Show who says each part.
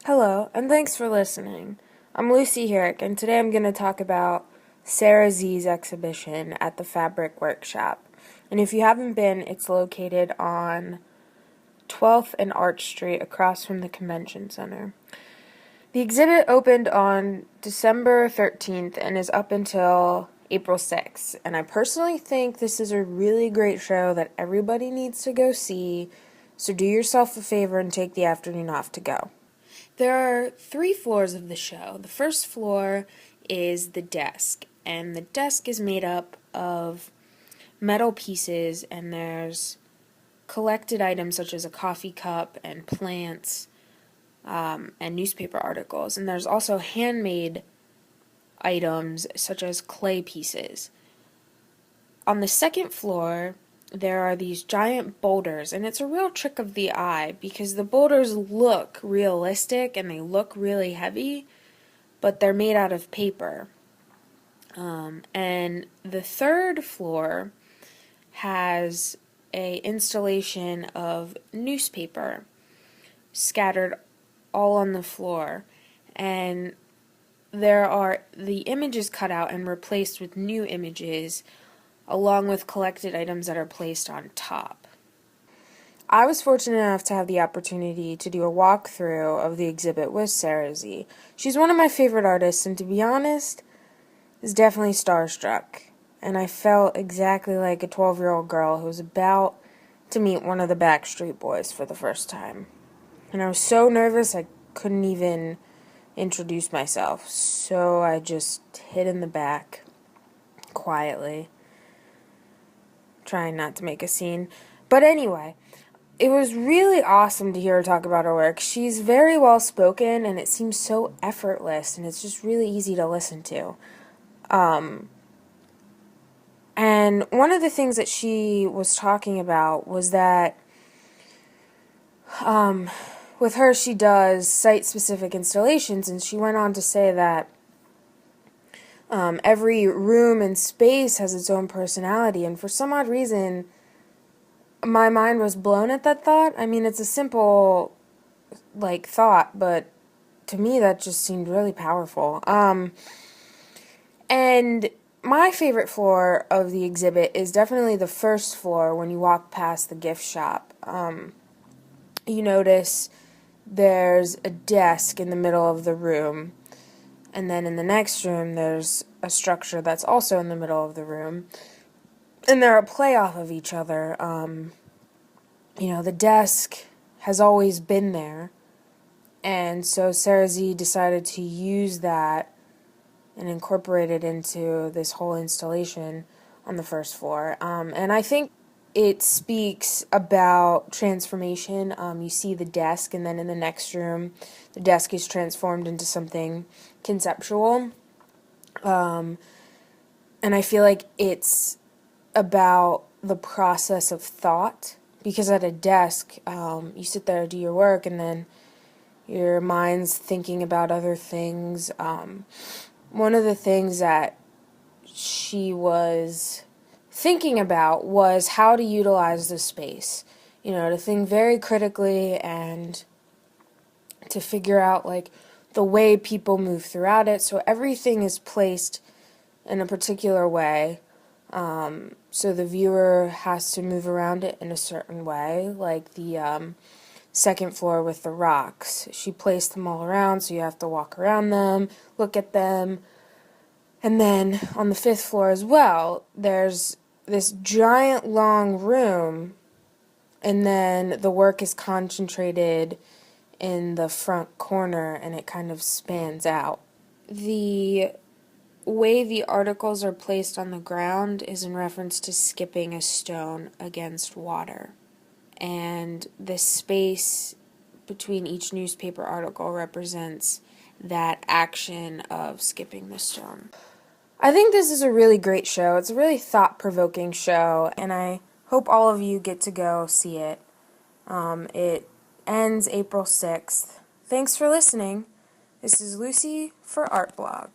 Speaker 1: Hello, and thanks for listening. I'm Lucy Heurich, and today I'm going to talk about Sarah Z's exhibition at the Fabric Workshop. And if you haven't been, it's located on 12th and Arch Street across from the Convention Center. The exhibit opened on December 13th and is up until April 6th. And I personally think this is a really great show that everybody needs to go see, so do yourself a favor and take the afternoon off to go. There are 3 floors of the show. The first floor is the desk, and the desk is made up of metal pieces, and there's collected items such as a coffee cup and plants and newspaper articles, and there's also handmade items such as clay pieces. On the second floor, there are these giant boulders, and it's a real trick of the eye because the boulders look realistic and they look really heavy, but they're made out of paper. And the third floor has a installation of newspaper scattered all on the floor, and there are the images cut out and replaced with new images along with collected items that are placed on top. I was fortunate enough to have the opportunity to do a walkthrough of the exhibit with Sarah Z. She's one of my favorite artists, and to be honest, is definitely starstruck. And I felt exactly like a 12-year-old girl who was about to meet one of the Backstreet Boys for the first time. And I was so nervous I couldn't even introduce myself, so I just hid in the back quietly, trying not to make a scene. But anyway, it was really awesome to hear her talk about her work. She's very well spoken, and it seems so effortless, and it's just really easy to listen to. And one of the things that she was talking about was that with her, she does site-specific installations, and she went on to say that every room and space has its own personality, and for some odd reason, my mind was blown at that thought. I mean, it's a simple, thought, but to me, that just seemed really powerful. And my favorite floor of the exhibit is definitely the first floor when you walk past the gift shop. You notice there's a desk in the middle of the room, and then in the next room, there's a structure that's also in the middle of the room. And they're a play off of each other. The desk has always been there. And so Sarah Z decided to use that and incorporate it into this whole installation on the first floor. And I think it speaks about transformation. You see the desk, and then in the next room, the desk is transformed into something conceptual. And I feel like it's about the process of thought, because at a desk, you sit there, do your work, and then your mind's thinking about other things. One of the things that she was thinking about was how to utilize the space, to think very critically and to figure out the way people move throughout it. So everything is placed in a particular way, so the viewer has to move around it in a certain way, like the second floor with the rocks. She placed them all around, so you have to walk around them, look at them. And then on the 5th floor as well, there's this giant long room, and then the work is concentrated in the front corner, and it kind of spans out. The way the articles are placed on the ground is in reference to skipping a stone against water. And the space between each newspaper article represents that action of skipping the stone. I think this is a really great show. It's a really thought-provoking show, and I hope all of you get to go see it. It ends April 6th. Thanks for listening. This is Lucy for ArtBlog.